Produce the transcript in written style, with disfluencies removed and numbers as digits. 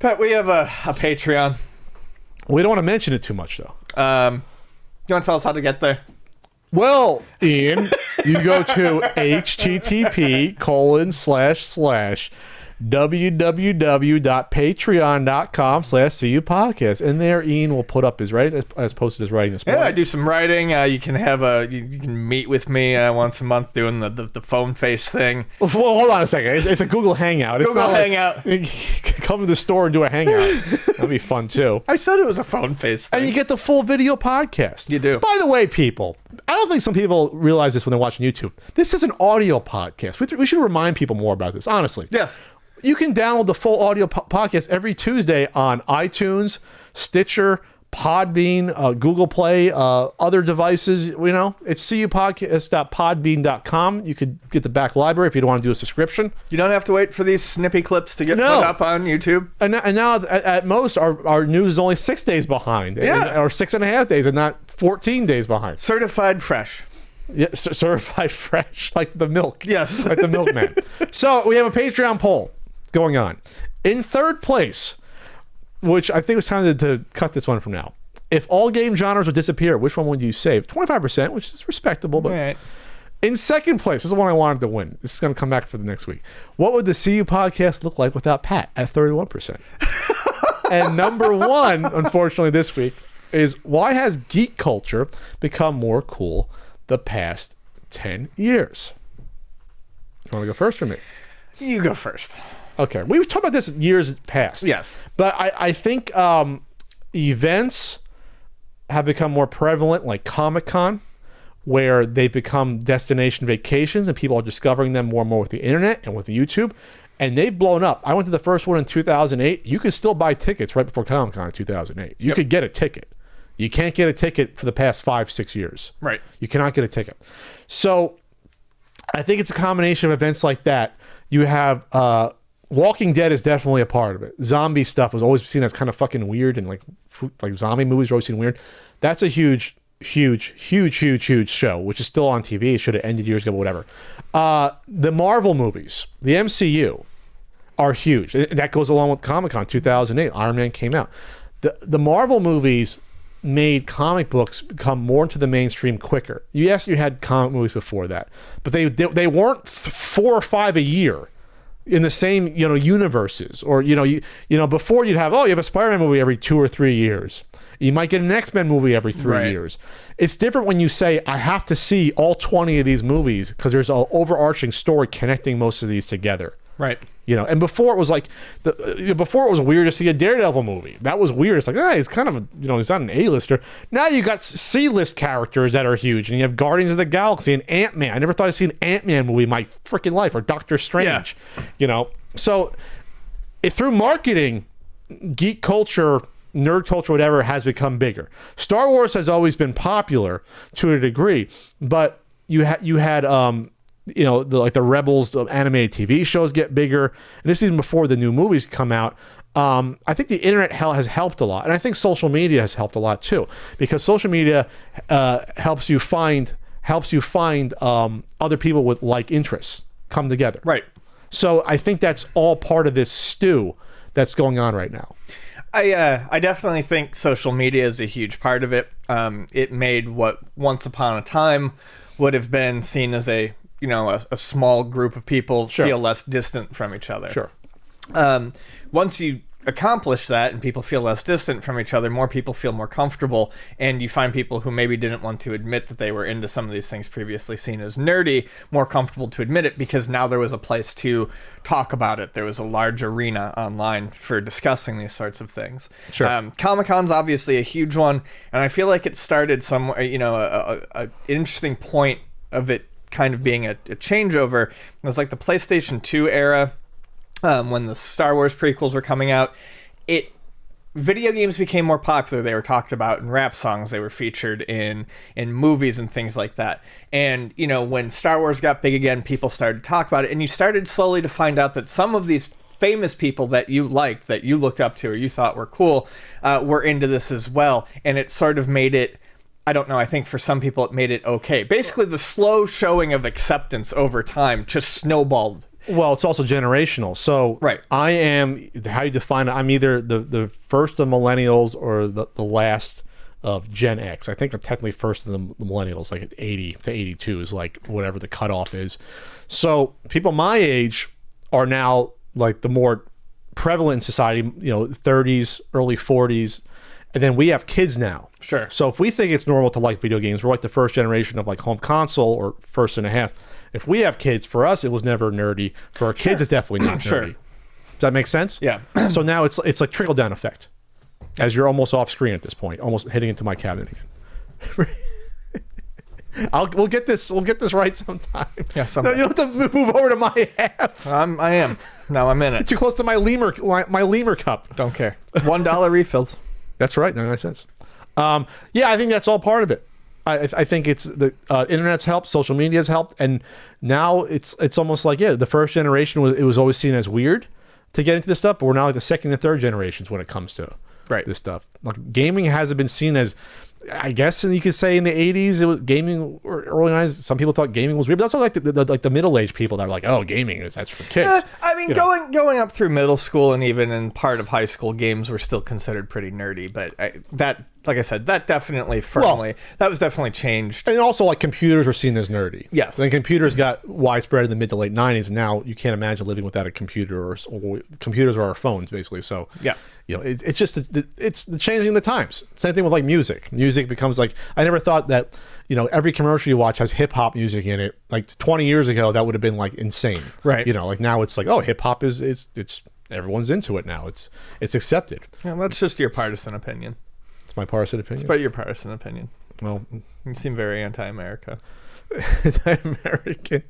Pat, we have a Patreon. We don't want to mention it too much, though. You want to tell us how to get there? Well, Ian, you go to http://www.patreon.com/cupodcast. And there, Ian will put up his writing, as posted his writing this morning. Yeah, I do some writing. You can have you can meet with me once a month doing the phone face thing. Well, hold on a second. It's a Google Hangout. It's Google not Hangout. Like, come to the store and do a hangout. That'd be fun too. I said it was a phone face thing. And you get the full video podcast. You do. By the way, people, I don't think some people realize this when they're watching YouTube. This is an audio podcast. We should remind people more about this, honestly. Yes. You can download the full audio podcast every Tuesday on iTunes, Stitcher, Podbean, Google Play, other devices. It's cupodcast.podbean.com. You could get the back library if you don't want to do a subscription. You don't have to wait for these snippy clips to get put up on YouTube. And now at most, our news is only 6 days behind. Yeah. Or 6.5 days and not 14 days behind. Certified fresh. Yeah, certified fresh, like the milk. Yes. Like the milkman. So we have a Patreon poll going on. In third place, which I think it was time to cut this one from now. If all game genres would disappear, which one would you save? 25%, which is respectable. But right. In second place, this is the one I wanted to win. This is going to come back for the next week. What would the CU podcast look like without Pat at 31%? And number one, unfortunately, this week is why has geek culture become more cool the past 10 years? You want to go first or me? You go first. Okay. We've talked about this years past. Yes. But I think events have become more prevalent, like Comic-Con, where they've become destination vacations and people are discovering them more and more with the internet and with YouTube. And they've blown up. I went to the first one in 2008. You could still buy tickets right before Comic-Con in 2008. You could get a ticket. You can't get a ticket for the past 5-6 years. Right. You cannot get a ticket. So I think it's a combination of events like that. You have Walking Dead is definitely a part of it. Zombie stuff was always seen as kind of fucking weird, and like zombie movies are always seen weird. That's a huge show, which is still on TV. It should have ended years ago, but whatever. The Marvel movies, the MCU, are huge. That goes along with Comic-Con 2008. Iron Man came out. The Marvel movies made comic books become more into the mainstream quicker. Yes, you had comic movies before that, but they weren't 4 or 5 a year in the same universes. Or before you have a Spider-Man movie every 2 or 3 years. You might get an X-Men movie every 3 years. It's different when you say, I have to see all 20 of these movies because there's an overarching story connecting most of these together. Right. And before it was like, before it was weird to see a Daredevil movie. That was weird. It's like, he's kind of, he's not an A-lister. Now you got C-list characters that are huge, and you have Guardians of the Galaxy and Ant-Man. I never thought I'd see an Ant-Man movie in my freaking life, or Doctor Strange. Yeah. So through marketing, geek culture, nerd culture, whatever, has become bigger. Star Wars has always been popular to a degree, but you had the Rebels, the animated TV shows get bigger, and this is even before the new movies come out. I think the internet has helped a lot, and I think social media has helped a lot too, because social media helps you find other people with like interests come together. Right. So I think that's all part of this stew that's going on right now. I definitely think social media is a huge part of it. It made what once upon a time would have been seen as a small group of people feel less distant from each other. Sure. Once you accomplish that and people feel less distant from each other, more people feel more comfortable, and you find people who maybe didn't want to admit that they were into some of these things previously seen as nerdy more comfortable to admit it, because now there was a place to talk about it. There was a large arena online for discussing these sorts of things. Sure. Comic-Con's obviously a huge one, and I feel like it started somewhere, an interesting point of it kind of being a changeover. It was like the PlayStation 2 era, when the Star Wars prequels were coming out. Video games became more popular. They were talked about in rap songs. They were featured in movies and things like that. And, when Star Wars got big again, people started to talk about it. And you started slowly to find out that some of these famous people that you liked, that you looked up to, or you thought were cool, were into this as well. And it sort of made it, I don't know, I think for some people it made it okay. Basically, the slow showing of acceptance over time just snowballed Well, it's also generational. So Right. I am, how you define it, I'm either the first of millennials or the last of Gen X. I think I'm technically first of the millennials, like at 80 to 82 is like whatever the cutoff is. So people my age are now like the more prevalent in society, 30s, early 40s. And then we have kids now. Sure. So if we think it's normal to like video games, we're like the first generation of like home console or first and a half. If we have kids, for us, it was never nerdy. For our kids, it's definitely not nerdy. Sure. Does that make sense? Yeah. So now it's like trickle down effect, as you're almost off screen at this point, almost hitting into my cabinet again. We'll get this right sometime. Yeah, No, sometime. you don't have to move over to my half. I am. Now I'm in it. Too close to my lemur cup. Don't care. $1 refills. That's right, 99 cents. Yeah, I think that's all part of it. I think it's the internet's helped, social media's helped, and now it's almost like the first generation was always seen as weird to get into this stuff, but we're now like the second and third generations when it comes to this stuff. Like gaming hasn't been seen as, I guess, and you could say in the 80s it was gaming or early 90s. Some people thought gaming was weird, but that's also like the middle-aged people that are like, oh, gaming that's for kids. I mean, going up through middle school and even in part of high school, games were still considered pretty nerdy. But like I said, that definitely that was definitely changed. And also, like, computers were seen as nerdy. Yes. Then computers got widespread in the mid to late 90s, and now you can't imagine living without a computer or computers or our phones, basically. So yeah. It's just it's the changing of the times. Same thing with like music. Music becomes like, I never thought that every commercial you watch has hip hop music in it. Like 20 years ago, that would have been like insane, right? Like now it's like, oh, hip hop is it's everyone's into it now. It's accepted. Yeah, that's just your partisan opinion. It's my partisan opinion. It's about your partisan opinion. Well, you seem very anti-America. Anti-American.